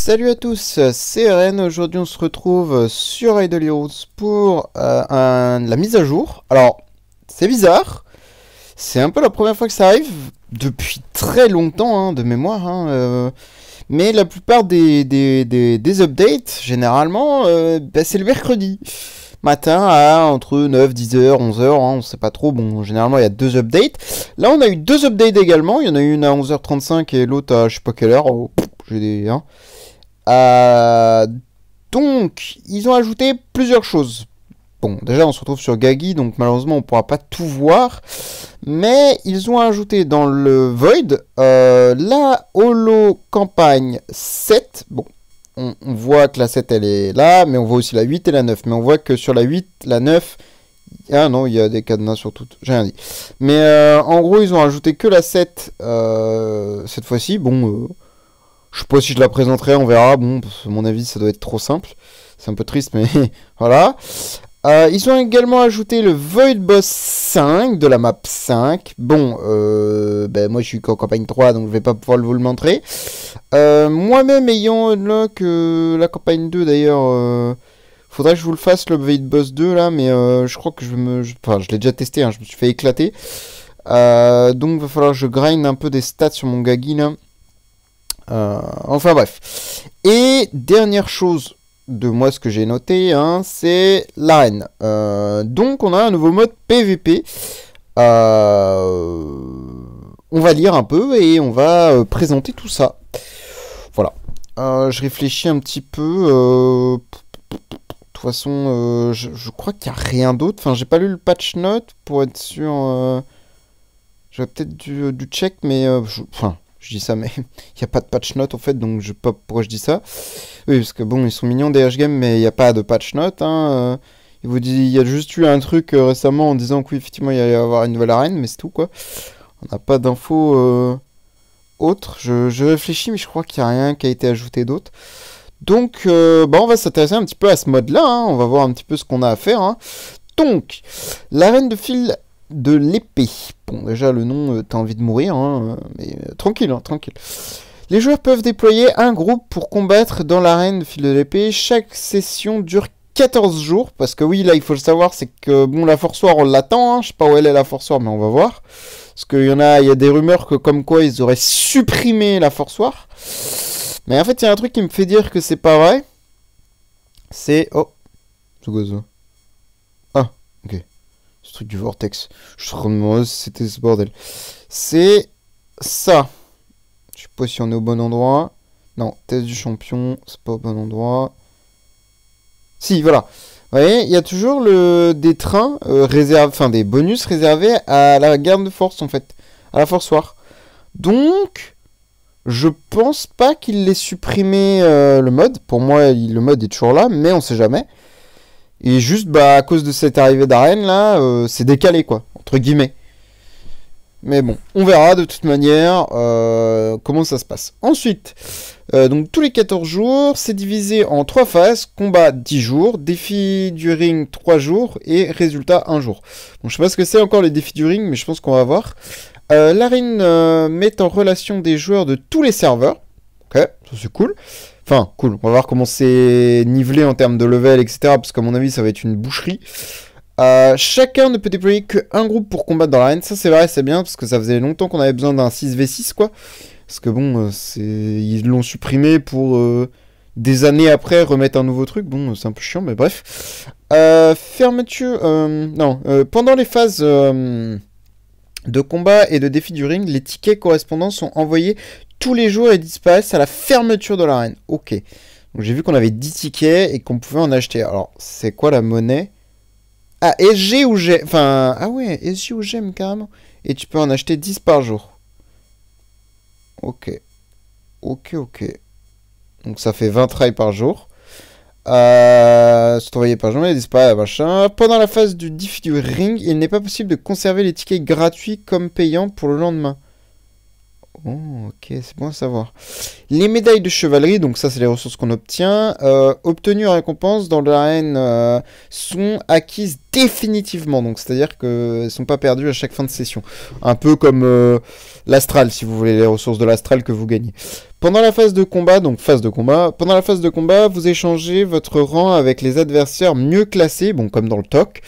Salut à tous, c'est Ren. Aujourd'hui on se retrouve sur Idle Heroes pour la mise à jour. Alors, c'est bizarre, c'est un peu la première fois que ça arrive depuis très longtemps de mémoire. Mais la plupart des updates, généralement, c'est le mercredi matin à entre 9, 10h, 11h, on sait pas trop. Bon, généralement il y a deux updates. Là on a eu deux updates également, il y en a une à 11h35 et l'autre à je sais pas quelle heure. Oh, j'ai des... donc, ils ont ajouté plusieurs choses. Bon, déjà, on se retrouve sur Gagi, donc malheureusement, on pourra pas tout voir. Mais ils ont ajouté dans le Void la Holo Campagne 7. Bon, on voit que la 7, elle est là, mais on voit aussi la 8 et la 9. Mais on voit que sur la 8, la 9... Ah non, il y a des cadenas sur toutes. J'ai rien dit. Mais en gros, ils ont ajouté que la 7 cette fois-ci. Bon... je sais pas si je la présenterai, on verra. Bon, à mon avis, ça doit être trop simple. C'est un peu triste, mais voilà. Ils ont également ajouté le Void Boss 5 de la map 5. Bon, moi je suis qu'en campagne 3, donc je vais pas pouvoir vous le montrer. Moi-même ayant unlock la campagne 2 d'ailleurs, faudrait que je vous le fasse le Void Boss 2 là, mais je crois que enfin, je l'ai déjà testé, je me suis fait éclater. Donc il va falloir que je grind un peu des stats sur mon Gagi là. Enfin bref. Et dernière chose de moi, ce que j'ai noté, c'est l'arène. Donc on a un nouveau mode PVP. On va lire un peu et on va présenter tout ça. Voilà. Je réfléchis un petit peu. De toute façon, je crois qu'il n'y a rien d'autre. Enfin, j'ai pas lu le patch note pour être sûr. J'aurais peut-être dû check, mais enfin. Je dis ça, mais il n'y a pas de patch note en fait, donc je sais pas pourquoi je dis ça. Oui, parce que bon, ils sont mignons DH Game, mais il n'y a pas de patch note. Il vous dit, il y a juste eu un truc récemment en disant que oui, effectivement, il y allait y avoir une nouvelle arène, mais c'est tout quoi. On n'a pas d'infos autres. Je réfléchis, mais je crois qu'il n'y a rien qui a été ajouté d'autre. Donc, on va s'intéresser un petit peu à ce mode-là. On va voir un petit peu ce qu'on a à faire. Donc, l'arène de fil de l'épée. Bon, déjà, le nom, t'as envie de mourir, mais tranquille, tranquille. Les joueurs peuvent déployer un groupe pour combattre dans l'arène de fil de l'épée. Chaque session dure 14 jours, parce que oui, là, il faut le savoir, c'est que, bon, la Force War, on l'attend, je sais pas où elle est, la Force War, mais on va voir. Parce qu'il y a des rumeurs que, comme quoi, ils auraient supprimé la Force War. Mais en fait, il y a un truc qui me fait dire que c'est pas vrai. C'est... Oh, c'est quoi ça? Ah, ok. Ce truc du vortex. Je suis trop si c'était ce bordel. C'est ça. Je sais pas si on est au bon endroit. Non, test du champion, c'est pas au bon endroit. Si, voilà. Vous voyez, il y a toujours des trains enfin des bonus réservés à la garde de force en fait. À la Force War. Donc, je pense pas qu'il ait supprimé le mode. Pour moi, le mode est toujours là, mais on sait jamais. Et juste, à cause de cette arrivée d'arène, là, c'est décalé, quoi, entre guillemets. Mais bon, on verra de toute manière comment ça se passe. Ensuite, donc tous les 14 jours, c'est divisé en 3 phases. Combat 10 jours, défi du ring 3 jours et résultat 1 jour. Bon, je sais pas ce que c'est encore les défis du ring, mais je pense qu'on va voir. L'arène met en relation des joueurs de tous les serveurs. Ok, ça c'est cool. Enfin, cool. On va voir comment c'est nivelé en termes de level, etc. Parce qu'à mon avis, ça va être une boucherie. Chacun ne peut déployer qu'un groupe pour combattre dans l'arène. Ça, c'est vrai, c'est bien. Parce que ça faisait longtemps qu'on avait besoin d'un 6v6, quoi. Parce que bon, ils l'ont supprimé pour des années après remettre un nouveau truc. Bon, c'est un peu chiant, mais bref. Fermeture... non, pendant les phases... de combat et de défi du ring, les tickets correspondants sont envoyés tous les jours et disparaissent à la fermeture de l'arène. Ok. Donc j'ai vu qu'on avait 10 tickets et qu'on pouvait en acheter. Alors, c'est quoi la monnaie? Ah, SG ou GEM. Enfin, ah ouais, SG ou GEM carrément. Et tu peux en acheter 10 par jour. Ok. Ok. Donc ça fait 20 trails par jour. C'est envoyé par journée, disparaît, machin. Pendant la phase du défi du ring, il n'est pas possible de conserver les tickets gratuits comme payants pour le lendemain. Oh, ok, c'est bon à savoir. Les médailles de chevalerie, donc ça c'est les ressources qu'on obtient, obtenues en récompense dans l'arène sont acquises définitivement, donc c'est-à-dire qu'elles ne sont pas perdues à chaque fin de session. Un peu comme l'astral, si vous voulez, les ressources de l'astral que vous gagnez. Pendant la phase de combat, pendant la phase de combat, vous échangez votre rang avec les adversaires mieux classés, bon comme dans le TOC,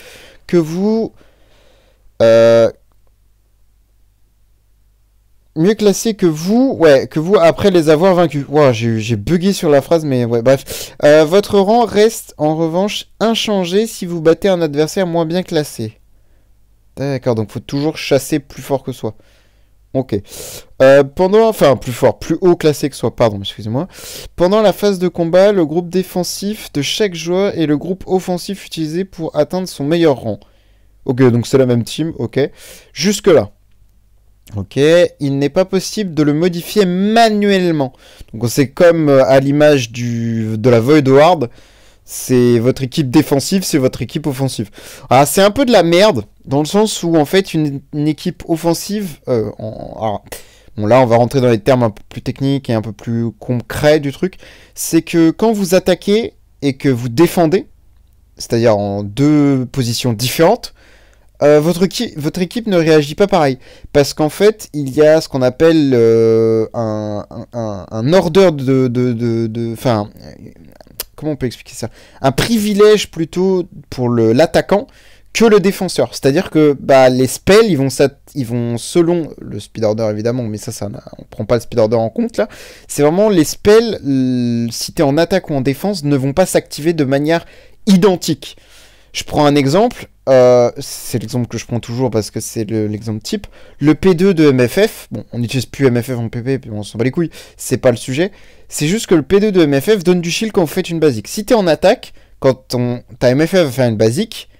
que vous... mieux classé que vous après les avoir vaincus. Wow, j'ai bugué sur la phrase, mais ouais, bref. Votre rang reste en revanche inchangé si vous battez un adversaire moins bien classé. D'accord, donc faut toujours chasser plus fort que soi. Ok. Enfin, plus fort, plus haut classé que soi, pardon, excusez-moi. Pendant la phase de combat, le groupe défensif de chaque joueur est le groupe offensif utilisé pour atteindre son meilleur rang. Ok, donc c'est la même team, ok. Jusque-là. Ok, il n'est pas possible de le modifier manuellement. Donc c'est comme à l'image de la Void Ward, c'est votre équipe défensive, c'est votre équipe offensive. Alors c'est un peu de la merde, dans le sens où en fait une équipe offensive... alors, bon là on va rentrer dans les termes un peu plus techniques et un peu plus concrets du truc. C'est que quand vous attaquez et que vous défendez, c'est-à-dire en deux positions différentes, votre équipe ne réagit pas pareil. Parce qu'en fait, il y a ce qu'on appelle un order enfin, comment on peut expliquer ça? Un privilège plutôt pour l'attaquant que le défenseur. C'est-à-dire que bah, les spells, ils vont selon le speed order évidemment, mais on prend pas le speed order en compte là. C'est vraiment les spells, si tu es en attaque ou en défense, ne vont pas s'activer de manière identique. Je prends un exemple, c'est l'exemple que je prends toujours parce que c'est l'exemple type. Le P2 de MFF, bon, on n'utilise plus MFF en PP, puis on s'en bat les couilles, c'est pas le sujet. C'est juste que le P2 de MFF donne du shield quand vous faites une basique. Si t'es en attaque, quand ta MFF va faire une basique,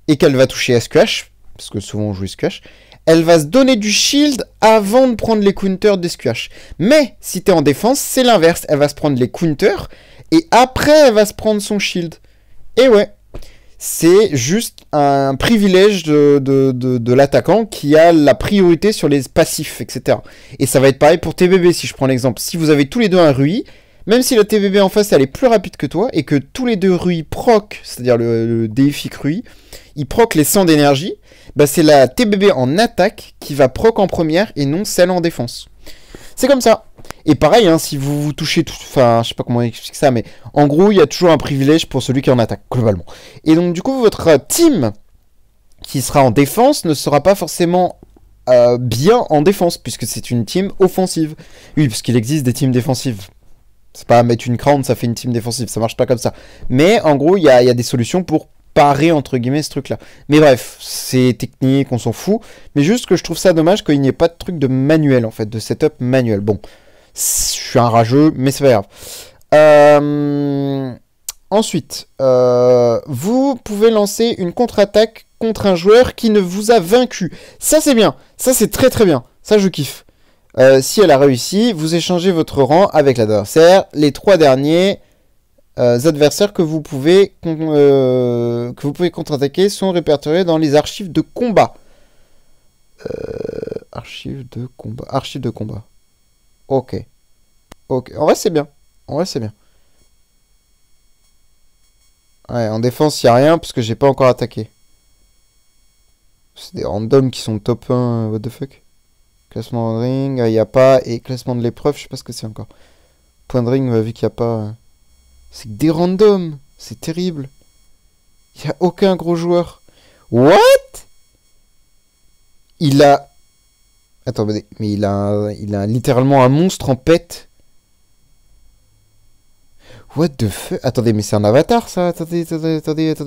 et qu'elle va toucher SQH, parce que souvent on joue SQH, elle va se donner du shield avant de prendre les counters d'SQH. Mais si t'es en défense, c'est l'inverse, elle va se prendre les counters, et après elle va se prendre son shield. Et ouais. C'est juste un privilège de l'attaquant qui a la priorité sur les passifs, etc. Et ça va être pareil pour TBB, si je prends l'exemple. Si vous avez tous les deux un RUI, même si la TBB en face elle est plus rapide que toi, et que tous les deux RUI proc, c'est-à-dire le déifique RUI, il proc les 100 d'énergie, bah c'est la TBB en attaque qui va proc en première et non celle en défense. C'est comme ça. Et pareil, hein, si vous touchez tout... Enfin, je sais pas comment expliquer ça, mais en gros, il y a toujours un privilège pour celui qui est en attaque, globalement. Et donc, du coup, votre team qui sera en défense ne sera pas forcément bien en défense, puisque c'est une team offensive. Oui, parce qu'il existe des teams défensives. C'est pas mettre une crown, ça fait une team défensive, ça marche pas comme ça. Mais en gros, il y a des solutions pour parer, entre guillemets, ce truc-là. Mais bref, c'est technique, on s'en fout. Mais juste que je trouve ça dommage qu'il n'y ait pas de truc de manuel, en fait, de setup manuel. Bon, je suis un rageux, mais c'est pas grave. Ensuite, vous pouvez lancer une contre-attaque contre un joueur qui ne vous a vaincu. Ça, c'est bien. Ça, c'est très très bien. Ça, je kiffe. Si elle a réussi, vous échangez votre rang avec l'adversaire. Les 3 derniers adversaires que vous pouvez contre-attaquer sont répertoriés dans les archives de combat. Archives de combat. Archives de combat. Ok. Ok. En vrai, c'est bien. En vrai, c'est bien. Ouais, en défense, il n'y a rien parce que j'ai pas encore attaqué. C'est des randoms qui sont top 1. What the fuck? Classement de ring, il n'y a pas. Et classement de l'épreuve, je sais pas ce que c'est encore. Point de ring, vu qu'il n'y a pas. C'est des randoms. C'est terrible. Il n'y a aucun gros joueur. What? Il a... Attends, mais il a littéralement un monstre en pet. What the fuck? Attendez, mais c'est un avatar, ça? Attendez.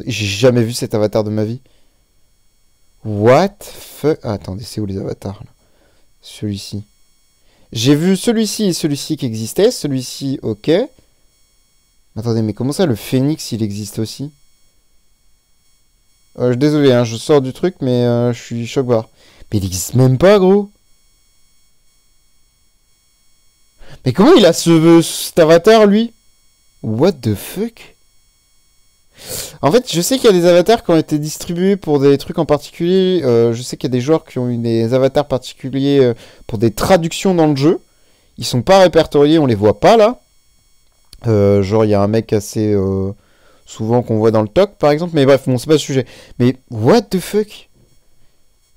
J'ai jamais vu cet avatar de ma vie. What fuck? Ah, attendez, c'est où les avatars, là? Celui-ci. J'ai vu celui-ci et celui-ci qui existaient. Celui-ci, ok. Attendez, mais comment ça, le phénix, il existe aussi? Désolé, hein, je sors du truc, mais je suis choc-barre. Mais il existe même pas, gros. Mais comment il a cet avatar, lui? What the fuck? En fait, je sais qu'il y a des avatars qui ont été distribués pour des trucs en particulier. Je sais qu'il y a des joueurs qui ont eu des avatars particuliers pour des traductions dans le jeu. Ils sont pas répertoriés, on les voit pas là. Genre, il y a un mec assez souvent qu'on voit dans le TOC, par exemple. Mais bref, bon, c'est pas le sujet. Mais what the fuck?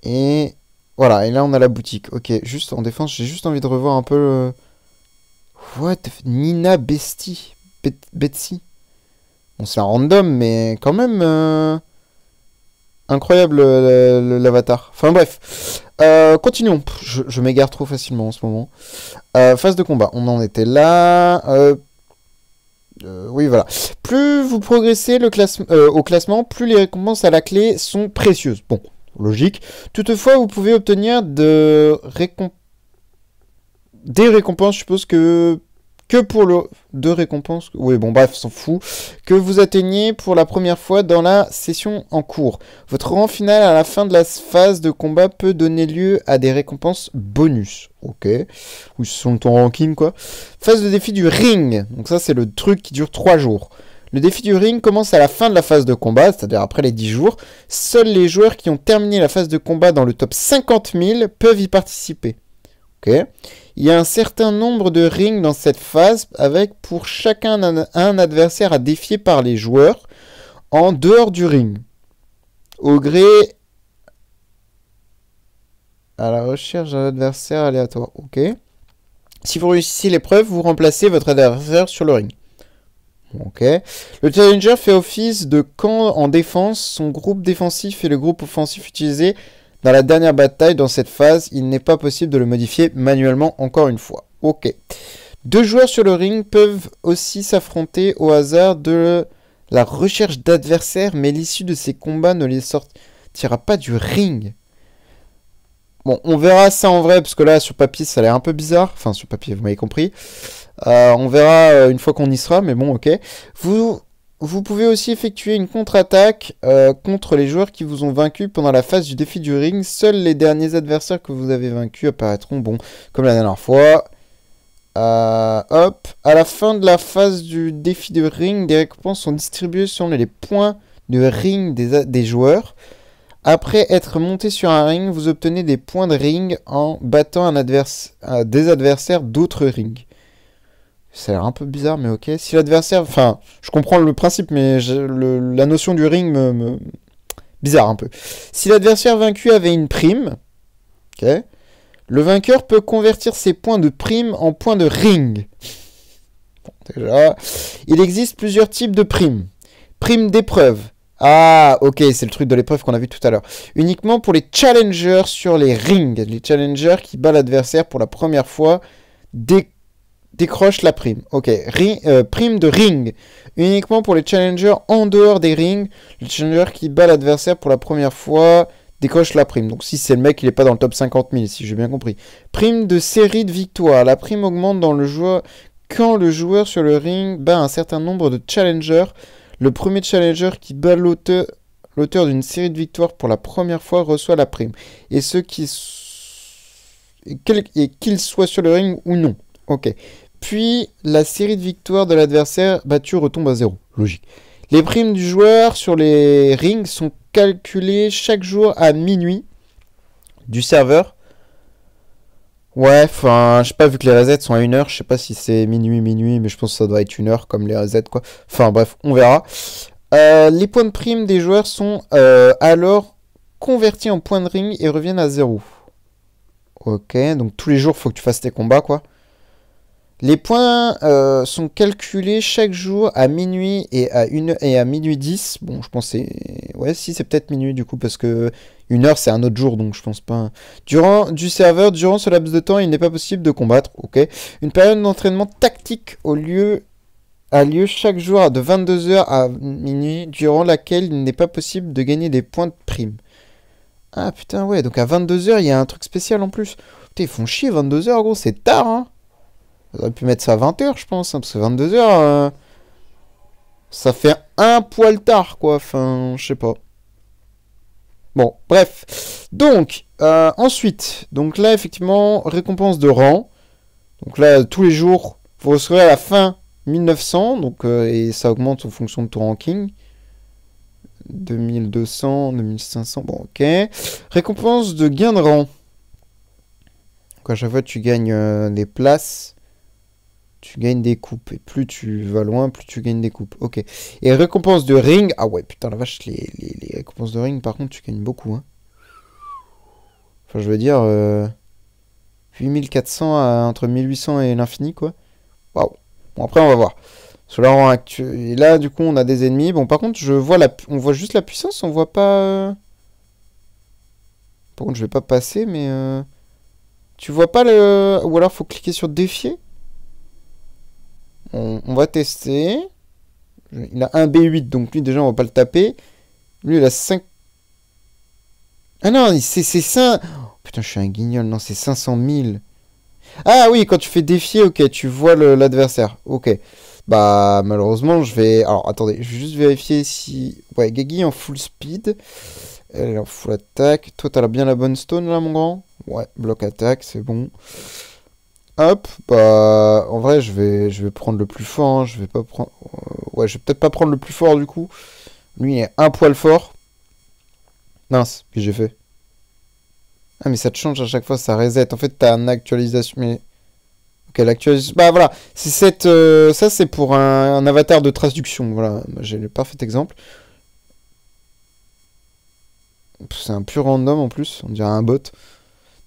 Et voilà, et là on a la boutique. Ok, juste en défense, j'ai juste envie de revoir un peu le... What the Nina Betsy. Betsy. Bon, c'est un random, mais quand même incroyable l'avatar. Enfin bref. Continuons. Je m'égare trop facilement en ce moment. Phase de combat. On en était là. Oui, voilà. Plus vous progressez au classement, plus les récompenses à la clé sont précieuses. Bon, logique. Toutefois, vous pouvez obtenir des récompenses, je suppose que pour le... de récompenses. Oui, bon, bref, s'en fout. Que vous atteignez pour la première fois dans la session en cours. Votre rang final à la fin de la phase de combat peut donner lieu à des récompenses bonus. Ok. Ou selon ton ranking, quoi. Phase de défi du ring. Donc ça, c'est le truc qui dure 3 jours. Le défi du ring commence à la fin de la phase de combat, c'est-à-dire après les 10 jours. Seuls les joueurs qui ont terminé la phase de combat dans le top 50 000 peuvent y participer. Ok. Il y a un certain nombre de rings dans cette phase, avec pour chacun un adversaire à défier par les joueurs en dehors du ring. Au gré à la recherche d'un adversaire aléatoire. Ok. Si vous réussissez l'épreuve, vous remplacez votre adversaire sur le ring. Ok. Le challenger fait office de camp en défense. Son groupe défensif et le groupe offensif utilisé dans la dernière bataille, dans cette phase, il n'est pas possible de le modifier manuellement encore une fois. Ok. 2 joueurs sur le ring peuvent aussi s'affronter au hasard de la recherche d'adversaires, mais l'issue de ces combats ne les sortira pas du ring. Bon, on verra ça en vrai, parce que là, sur papier, ça a l'air un peu bizarre. Enfin, sur papier, vous m'avez compris. On verra une fois qu'on y sera, mais bon, ok. Vous pouvez aussi effectuer une contre-attaque contre les joueurs qui vous ont vaincu pendant la phase du défi du ring. Seuls les derniers adversaires que vous avez vaincus apparaîtront, bon, comme la dernière fois. Hop. À la fin de la phase du défi du ring, des récompenses sont distribuées selon les points de ring des joueurs. Après être monté sur un ring, vous obtenez des points de ring en battant des adversaires d'autres rings. Ça a l'air un peu bizarre, mais ok. Si l'adversaire... Enfin, je comprends le principe, mais la notion du ring bizarre un peu. Si l'adversaire vaincu avait une prime, ok, le vainqueur peut convertir ses points de prime en points de ring. Bon, déjà, il existe plusieurs types de primes. Prime d'épreuve. Ah, ok, c'est le truc de l'épreuve qu'on a vu tout à l'heure. Uniquement pour les challengers sur les rings. Les challengers qui battent l'adversaire pour la première fois décrochent la prime. Ok, prime de ring. Uniquement pour les challengers en dehors des rings. Le challenger qui bat l'adversaire pour la première fois décroche la prime. Donc si c'est le mec, il n'est pas dans le top 50 000, si j'ai bien compris. Prime de série de victoires. La prime augmente dans le joueur quand le joueur sur le ring bat un certain nombre de challengers. Le premier challenger qui bat l'auteur d'une série de victoires pour la première fois reçoit la prime. Et qu'il soit sur le ring ou non. Ok. Puis, la série de victoires de l'adversaire battu retombe à 0. Logique. Les primes du joueur sur les rings sont calculées chaque jour à minuit du serveur. Ouais, enfin, je sais pas, vu que les resets sont à 1h, je sais pas si c'est minuit, mais je pense que ça doit être 1h comme les resets, quoi. Enfin, bref, on verra. Les points de prime des joueurs sont alors convertis en points de ring et reviennent à 0. Ok, donc tous les jours, faut que tu fasses tes combats, quoi. Les points sont calculés chaque jour à minuit et à minuit 10. Bon, je pense que c'est... Ouais, si, c'est peut-être minuit, du coup, parce que 1h, c'est un autre jour, donc je pense pas... Durant ce laps de temps, il n'est pas possible de combattre, ok. Une période d'entraînement tactique a lieu chaque jour de 22h à minuit, durant laquelle il n'est pas possible de gagner des points de prime. Ah, putain, ouais, donc à 22h, il y a un truc spécial en plus. Putain, ils font chier, 22h, gros, c'est tard, hein. On aurait pu mettre ça à 20h, je pense, hein, parce que 22h, ça fait un poil tard, quoi. Enfin, je sais pas. Bon, bref. Donc, ensuite, donc là, effectivement, récompense de rang. Donc là, tous les jours, vous recevrez à la fin 1900, donc, et ça augmente en fonction de ton ranking. 2200, 2500, bon ok. Récompense de gain de rang. Donc à chaque fois tu gagnes des places, tu gagnes des coupes. Et plus tu vas loin, plus tu gagnes des coupes. Ok. Et récompense de ring. Ah ouais, putain la vache, les récompenses de ring, par contre, tu gagnes beaucoup. Hein. Enfin, je veux dire, 8400 entre 1800 et l'infini, quoi. Waouh. Bon, après, on va voir. Sur le rang actuel. Et là, du coup, on a des ennemis. Bon, par contre, on voit juste la puissance, on voit pas. Par contre, je vais pas passer, mais. Tu vois pas le. Ou alors, faut cliquer sur défier. On va tester. Il a un B8, donc lui, déjà, on va pas le taper. Lui, il a 5. Ah non, c'est ça. Oh, putain, je suis un guignol. Non, c'est 500 000. Ah oui, quand tu fais défier, ok, tu vois l'adversaire. Ok. Bah, malheureusement, je vais... Alors, attendez, je vais juste vérifier si... Ouais, Gagi en full speed. Elle est en full attaque. Toi, t'as bien la bonne stone, là, mon grand? Ouais, bloc attaque, c'est bon. Hop, bah... En vrai, je vais prendre le plus fort, hein. Je vais pas prendre... ouais, je vais peut-être pas prendre le plus fort, du coup. Lui, il est un poil fort. Mince, que j'ai fait? Ah, mais ça te change à chaque fois, ça reset. En fait, t'as une actualisation, mais... Ok, l'actualisation... Bah, voilà. C'est cette... ça, c'est pour un avatar de traduction. Voilà, j'ai le parfait exemple. C'est un pur random, en plus. On dirait un bot.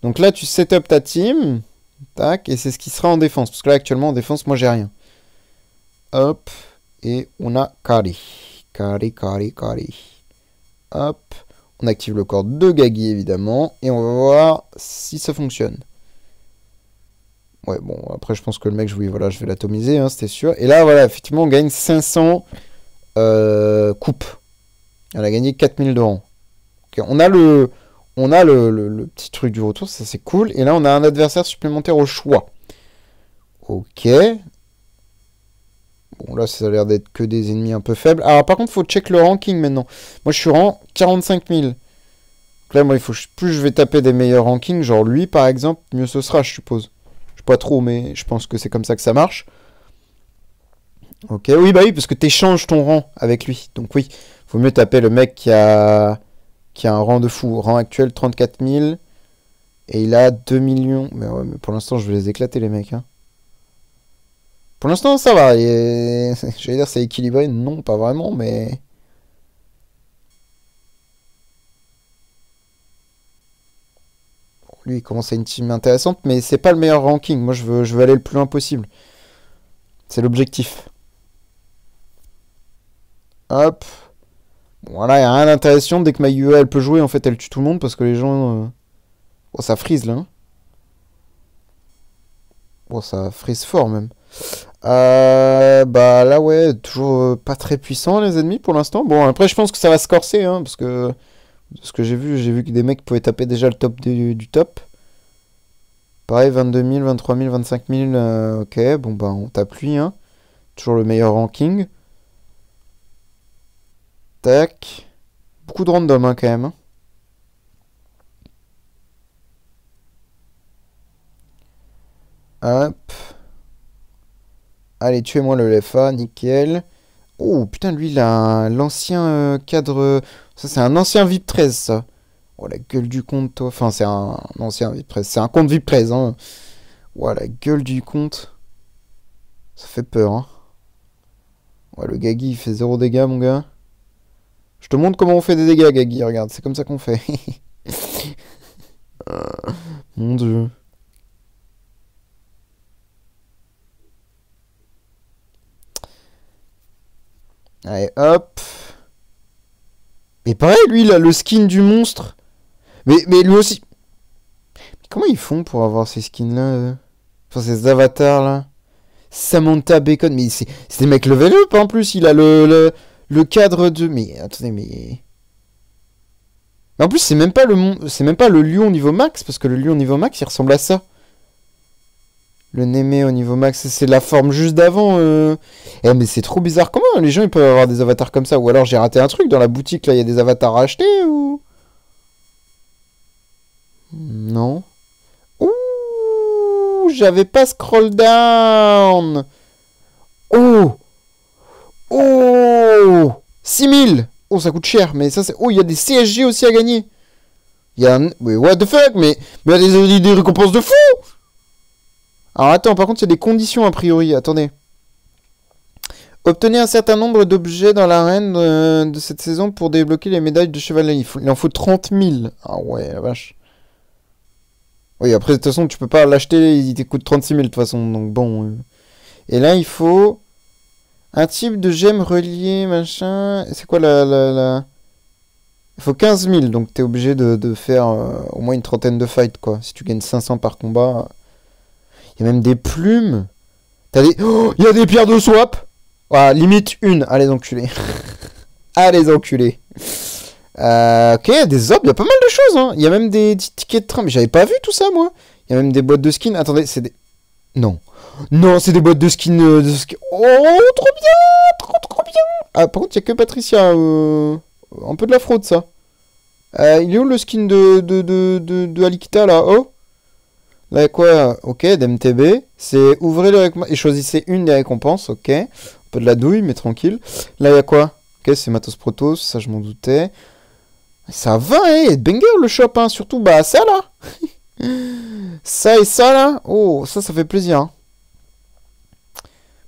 Donc là, tu set up ta team. Tac, et c'est ce qui sera en défense. Parce que là, actuellement, en défense, moi, j'ai rien. Hop. Et on a Kari. Kari. Hop. On active le corps de Gagi, évidemment. Et on va voir si ça fonctionne. Ouais, bon, après, je pense que le mec, oui, voilà, je vais l'atomiser, hein, c'était sûr. Et là, voilà, effectivement, on gagne 500 coupes. Elle a gagné 4000 de rang. Okay, on a le petit truc du retour, ça c'est cool. Et là, on a un adversaire supplémentaire au choix. Ok. Bon, là, ça a l'air d'être que des ennemis un peu faibles. Alors, par contre, il faut check le ranking maintenant. Moi, je suis rang 45 000. Donc là, moi, plus je vais taper des meilleurs rankings, genre lui, par exemple, mieux ce sera, je suppose. Je sais pas trop, mais je pense que c'est comme ça que ça marche. Ok, oui, bah oui, parce que tu échanges ton rang avec lui. Donc oui, faut mieux taper le mec qui a un rang de fou. Rang actuel, 34 000. Et il a 2 millions. Mais ouais, mais pour l'instant, je vais les éclater, les mecs. Hein. Pour l'instant, ça va. J'allais dire, c'est équilibré. Non, pas vraiment, mais... Bon, lui, il commence à une team intéressante, mais c'est pas le meilleur ranking. Moi, je veux aller le plus loin possible. C'est l'objectif. Hop. Bon, voilà, il n'y a rien d'intéressant. Dès que ma UE, elle peut jouer, en fait, elle tue tout le monde parce que les gens... Oh, ça freeze, là. Hein. Bon, ça freeze fort, même. Bah là, ouais, toujours pas très puissant, les ennemis, pour l'instant. Bon, après, je pense que ça va se corser, hein, parce que... De ce que j'ai vu que des mecs pouvaient taper déjà le top du top. Pareil, 22 000, 23 000, 25 000, ok, bon, bah, on tape lui, hein. Toujours le meilleur ranking. Tac. Beaucoup de random, hein, quand même. Hein. Hop. Allez, tuez-moi le LFA, nickel. Oh, putain, lui, il a l'ancien cadre... Ça, c'est un ancien VIP 13, ça. Oh, la gueule du compte, toi. Enfin, c'est un ancien VIP 13. C'est un compte VIP 13, hein. Oh, la gueule du compte. Ça fait peur, hein. Ouais, le Gagi, il fait 0 dégâts, mon gars. Je te montre comment on fait des dégâts, Gagi, regarde. C'est comme ça qu'on fait. Mon Dieu. Allez, hop. Mais pareil, lui, il a le skin du monstre. Mais lui aussi. Comment ils font pour avoir ces skins-là Enfin, ces avatars-là. Samantha Bacon. Mais c'est des mecs level up, en plus. Il a le cadre de... Mais, attendez, mais... Mais en plus, c'est même pas le lion au niveau max, parce que le lion au niveau max, il ressemble à ça. Le Némé au niveau max, c'est la forme juste d'avant. Eh, mais c'est trop bizarre. Comment les gens ils peuvent avoir des avatars comme ça? Ou alors j'ai raté un truc dans la boutique, là, il y a des avatars à acheter ou... Non. Ouh, j'avais pas scroll down. Oh. Oh. 6000. Oh, ça coûte cher, mais ça c'est... Oh, il y a des CSG aussi à gagner. Il y a un... Mais what the fuck, mais il y a des récompenses de fou. Alors attends, par contre, il y a des conditions a priori. Attendez. Obtenez un certain nombre d'objets dans l'arène de cette saison pour débloquer les médailles de chevalier. Il en faut 30 000. Ah ouais, la vache. Oui, après, de toute façon, tu peux pas l'acheter, il te coûte 36 000 de toute façon. Donc bon. Et là, il faut un type de gemme relié, machin. C'est quoi la... Il faut 15 000, donc t'es obligé de faire au moins une trentaine de fights, quoi. Si tu gagnes 500 par combat. Il y a même des plumes. T'as des... Oh, il y a des pierres de swap. Ah, limite une. Allez, enculés. Allez, enculés. Ok, des orbes, il y a pas mal de choses, hein. Il y a même des tickets de train, mais j'avais pas vu tout ça, moi. Il y a même des boîtes de skins. Attendez, c'est des... Non. Non, c'est des boîtes de skins, Oh, trop bien. Trop bien. Ah, par contre, il y a que Patricia. Un peu de la fraude, ça. Il est où le skin de Alikita, là? Oh. Là, il y a quoi? Ok, d'MTB. C'est ouvrez le récompense et choisissez une des récompenses. Ok. Un peu de la douille, mais tranquille. Là, il y a quoi? Ok, c'est Matos Protos. Ça, je m'en doutais. Ça va, hein, banger le shop, hein. Surtout, bah, ça, là. Ça et ça, là. Oh, ça fait plaisir, hein.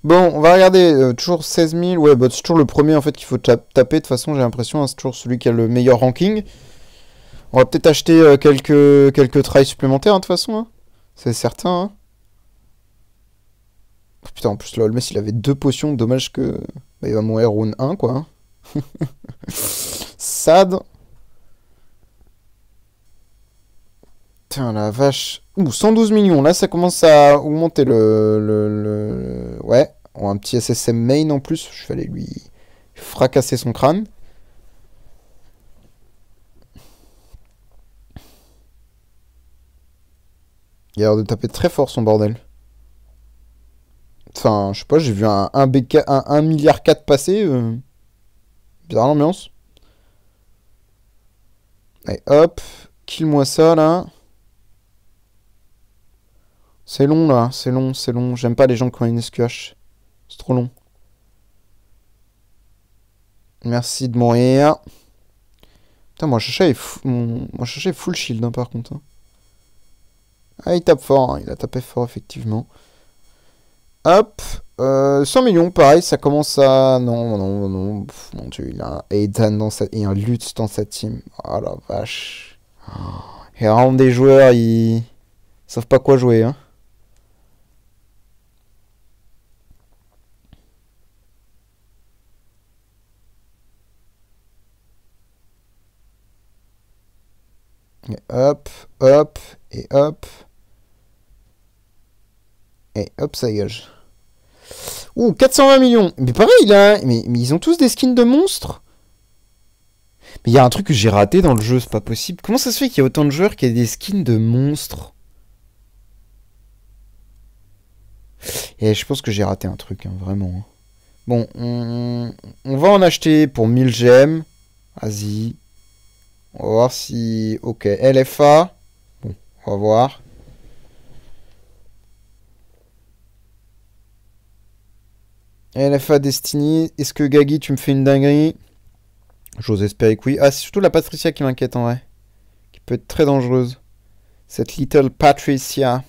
Bon, on va regarder. Toujours 16 000. Ouais, bah, c'est toujours le premier, en fait, qu'il faut taper. De toute façon, j'ai l'impression, hein, c'est toujours celui qui a le meilleur ranking. On va peut-être acheter quelques trails supplémentaires, hein, de toute façon, hein. C'est certain, hein. Oh, putain, en plus, là, le mec, il avait 2 potions. Dommage que... Bah, il va mourir round 1, quoi. Hein. Sad. Putain, la vache. Ouh, 112 millions. Là, ça commence à augmenter Ouais. Oh, un petit SSM main en plus. Je vais aller lui fracasser son crâne. Il a l'air de taper très fort son bordel. Enfin, je sais pas, j'ai vu un 1 milliard 4 passer. Bizarre l'ambiance. Allez, hop. Kill-moi ça, là. C'est long, là. C'est long. J'aime pas les gens qui ont une SQH. C'est trop long. Merci de mourir. Putain, moi, Chacha est full shield, hein, par contre. Hein. Ah, il tape fort. Hein. Il a tapé fort, effectivement. Hop. 100 millions, pareil, ça commence à... Non. Pff, mon dieu, il a un Aidan et un Lutz dans sa team. Oh la vache. Il y a vraiment des joueurs, ils savent pas quoi jouer, hein. Et hop, et hop. Et hop, ça dégage. Ouh, 420 millions. Mais pareil, là, mais ils ont tous des skins de monstres. Mais il y a un truc que j'ai raté dans le jeu, c'est pas possible. Comment ça se fait qu'il y a autant de joueurs qui aient des skins de monstres? Et je pense que j'ai raté un truc, hein, vraiment. Bon, on va en acheter pour 1000 gemmes. Vas-y. On va voir si... Ok, LFA. Bon, on va voir. LFA Destiny. Est-ce que Gagi, tu me fais une dinguerie? J'ose espérer que oui. Ah, c'est surtout la Patricia qui m'inquiète en vrai. Qui peut être très dangereuse. Cette little Patricia.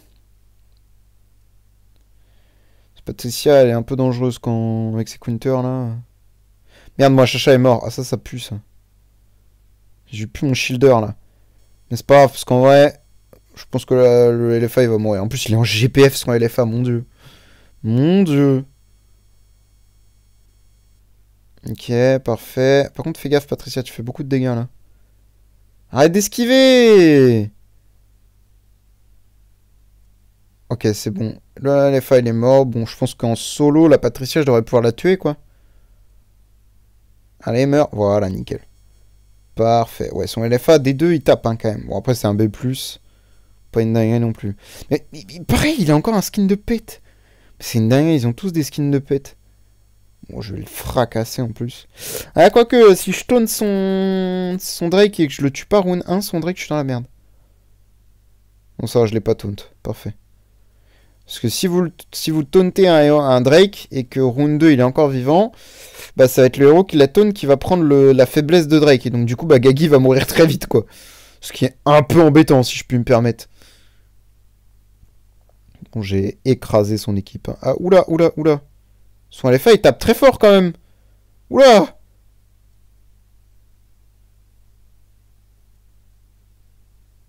Cette Patricia, elle est un peu dangereuse quand... avec ses counters là. Merde, moi, Chacha est mort. Ah, ça pue ça. J'ai plus mon shielder là. Mais c'est pas grave, parce qu'en vrai, je pense que le LFA il va mourir. En plus, il est en GPF son LFA, mon dieu. Mon dieu. Ok, parfait. Par contre, fais gaffe, Patricia, tu fais beaucoup de dégâts là. Arrête d'esquiver! Ok, c'est bon. Le LFA il est mort. Bon, je pense qu'en solo, la Patricia, je devrais pouvoir la tuer quoi. Allez, meurt. Voilà, nickel. Parfait. Ouais, son LFA, des deux, il tape hein, quand même. Bon, après, c'est un B+. Pas une dinguerie non plus. Mais pareil, il a encore un skin de pète. C'est une dinguerie, ils ont tous des skins de pète. Bon, je vais le fracasser en plus. Ah, quoique, si je taunt son Drake et que je le tue pas round 1, son Drake, je suis dans la merde. Bon, ça va, je l'ai pas taunt. Parfait. Parce que si vous tauntez un Drake et que round 2 il est encore vivant, bah ça va être le héros qui la taunt qui va prendre la faiblesse de Drake. Et donc du coup, bah Gagi va mourir très vite, quoi. Ce qui est un peu embêtant, si je puis me permettre. Bon, j'ai écrasé son équipe. Ah, oula, oula, oula. Son LFA, il tape très fort, quand même. Oula!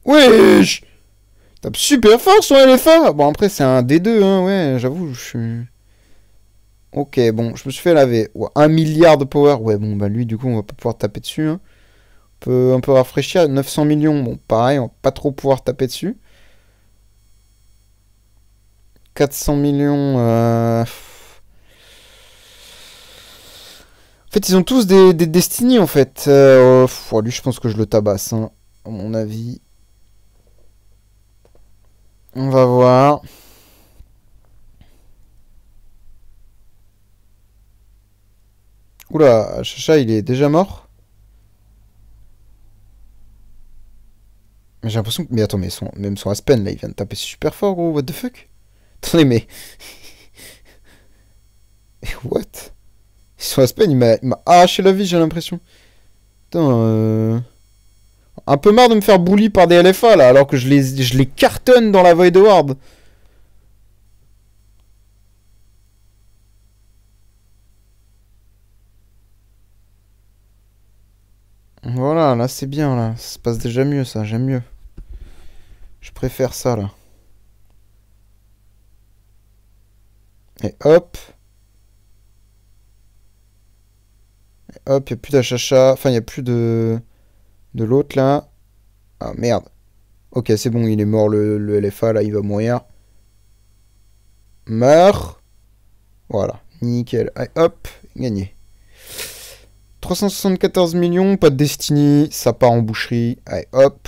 Wesh! Il tape super fort, son LFA! Bon, après, c'est un D2, hein, ouais, j'avoue, je suis... Ok, bon, je me suis fait laver. Ouais, 1 milliard de power. Ouais, bon, bah lui, du coup, on va pas pouvoir taper dessus, hein. Un peu rafraîchir. 900 millions, bon, pareil, on va pas trop pouvoir taper dessus. 400 millions. En fait, ils ont tous des Destiny, en fait. Lui, je pense que je le tabasse, hein, à mon avis. On va voir. Oula, Chacha, il est déjà mort. J'ai l'impression que... Mais attends, mais même son Aspen, là, il vient de taper super fort, gros. What the fuck? Attendez, mais... What? Son Aspen, il m'a arraché la vie, j'ai l'impression. Putain, un peu marre de me faire bully par des LFA, là, alors que je les cartonne dans la Void Ward. Voilà, là, c'est bien, là. Ça se passe déjà mieux, ça. J'aime mieux. Je préfère ça, là. Et hop. Et hop, il n'y a plus d'Achacha. Enfin, il n'y a plus de l'autre, là. Ah, merde. Ok, c'est bon, il est mort, le LFA, là, il va mourir. Meurs. Voilà, nickel. Allez, hop, gagné. 374 millions, pas de Destiny, ça part en boucherie. Allez, hop.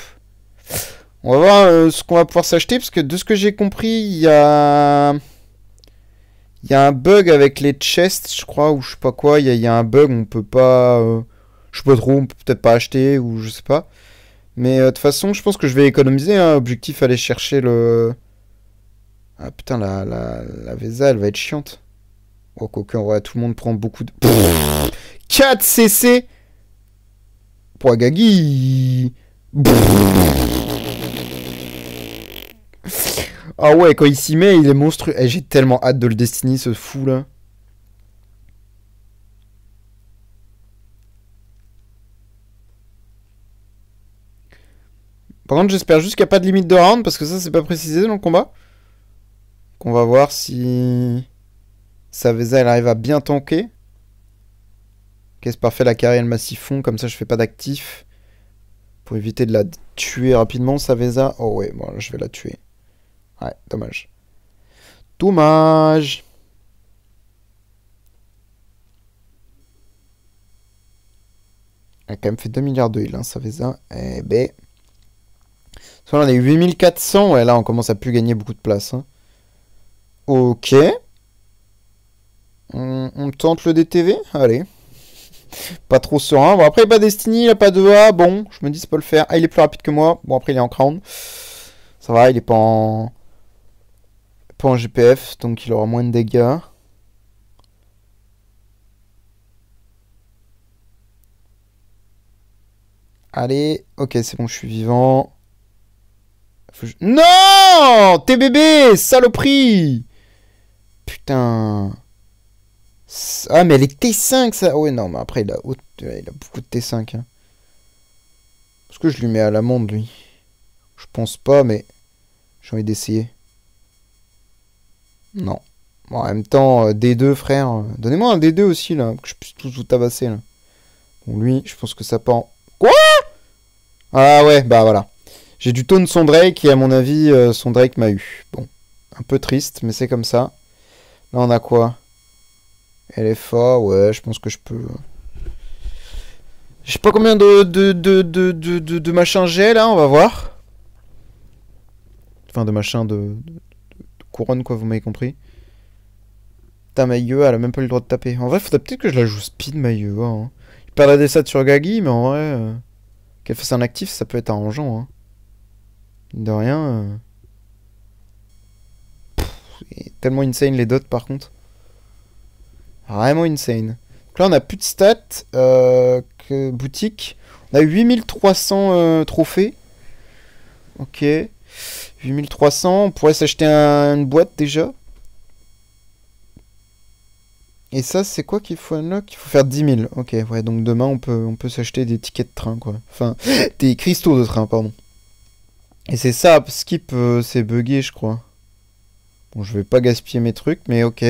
On va voir ce qu'on va pouvoir s'acheter, parce que de ce que j'ai compris, il y a... Il y a un bug avec les chests, je crois, ou je sais pas quoi. Il y a un bug, on peut pas... je sais pas trop, on peut peut-être pas acheter, ou je sais pas. Mais de toute façon, je pense que je vais économiser. Hein. Objectif, aller chercher le... Ah putain, la Vesa, elle va être chiante. Oh, quoique, en vrai, tout le monde prend beaucoup de... 4 CC pour Agagi. Ah ouais, quand il s'y met, il est monstrueux. Eh, j'ai tellement hâte de le Destiny, ce fou là. Par contre, j'espère juste qu'il n'y a pas de limite de round, parce que ça, c'est pas précisé dans le combat. Qu'on va voir si... Saveza, elle arrive à bien tanker. Ok, c'est parfait, la carrière, le massif fond, comme ça, je fais pas d'actif. Pour éviter de la tuer rapidement, Saveza. Oh ouais, bon, là, je vais la tuer. Ouais, dommage. Dommage. Elle a quand même fait 2 milliards de heal, hein, Saveza. Eh ben... Là, on est 8400. Ouais, là, on commence à plus gagner beaucoup de place. Hein. Ok. On tente le DTV. Allez. Pas trop serein. Bon, après, il n'y a pas Destiny, il n'a pas de A. Bon, je me dis, ça peut le faire. Ah, il est plus rapide que moi. Bon, après, il est en crown. Ça va, il est pas en... Pas en GPF, donc il aura moins de dégâts. Allez. Ok, c'est bon, je suis vivant. Non TBB saloperie. Putain. Ah, mais elle est T5, ça. Ouais, non, mais après, il a beaucoup de T5. Hein. Est-ce que je lui mets à l'amende, lui? Je pense pas, mais j'ai envie d'essayer. Non. Bon, en même temps, D2, frère. Donnez-moi un D2 aussi, là, que je puisse tout vous tabasser, là. Bon, lui, je pense que ça part en... Quoi? Ah ouais, bah voilà. J'ai du taunt son Drake, et à mon avis, son Drake m'a eu. Bon, un peu triste, mais c'est comme ça. Là, on a quoi? LFA, ouais, je pense que je peux... Je sais pas combien de machins j'ai, là, on va voir. Enfin, de machins de couronne, quoi, vous m'avez compris. Putain, Maïeux, elle a même pas eu le droit de taper. En vrai, faudrait peut-être que je la joue speed, Maïeux. Hein. Il perdrait des stats sur Gagi, mais en vrai... qu'elle fasse un actif, ça peut être arrangeant. Hein. De rien... C'est tellement insane les dots par contre. Vraiment insane. Donc là on a plus de stats que boutique. On a 8300 trophées. Ok. 8300. On pourrait s'acheter une boîte déjà. Et ça c'est quoi qu'il faut unlock? Il faut faire 10 000. Ok, ouais, donc demain on peut s'acheter des tickets de train quoi. Enfin, des cristaux de train, pardon. Et c'est ça, skip c'est buggé je crois. Bon, je vais pas gaspiller mes trucs, mais ok.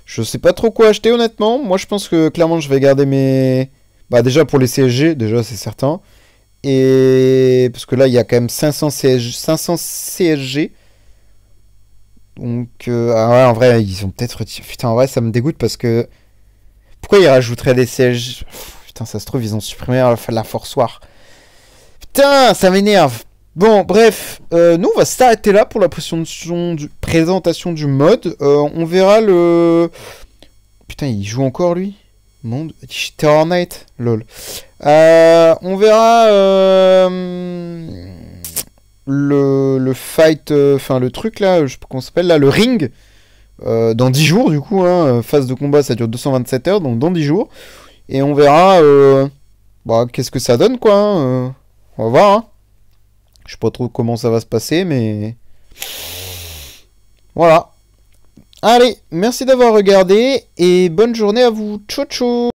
Je sais pas trop quoi acheter honnêtement. Moi je pense que clairement je vais garder mes... Bah déjà pour les CSG, déjà c'est certain. Et... Parce que là il y a quand même 500 CSG. 500 CSG. Donc... Ah ouais, en vrai ils ont peut-être retiré... Putain, en vrai ça me dégoûte parce que... Pourquoi ils rajouteraient des CSG? Putain, ça se trouve ils ont supprimé la Force War. Putain, ça m'énerve. Bon, bref, nous on va s'arrêter là pour la présentation du mode. On verra le... Putain, il joue encore lui? Monde... Terror Knight? Lol. On verra le fight, enfin le truc là, je sais pas comment ça s'appelle là, le ring. Dans 10 jours du coup, hein, phase de combat ça dure 227 heures, donc dans 10 jours. Et on verra bah, qu'est-ce que ça donne quoi. Hein, on va voir. Hein. Je sais pas trop comment ça va se passer, mais... Voilà. Allez, merci d'avoir regardé, et bonne journée à vous. Ciao, ciao.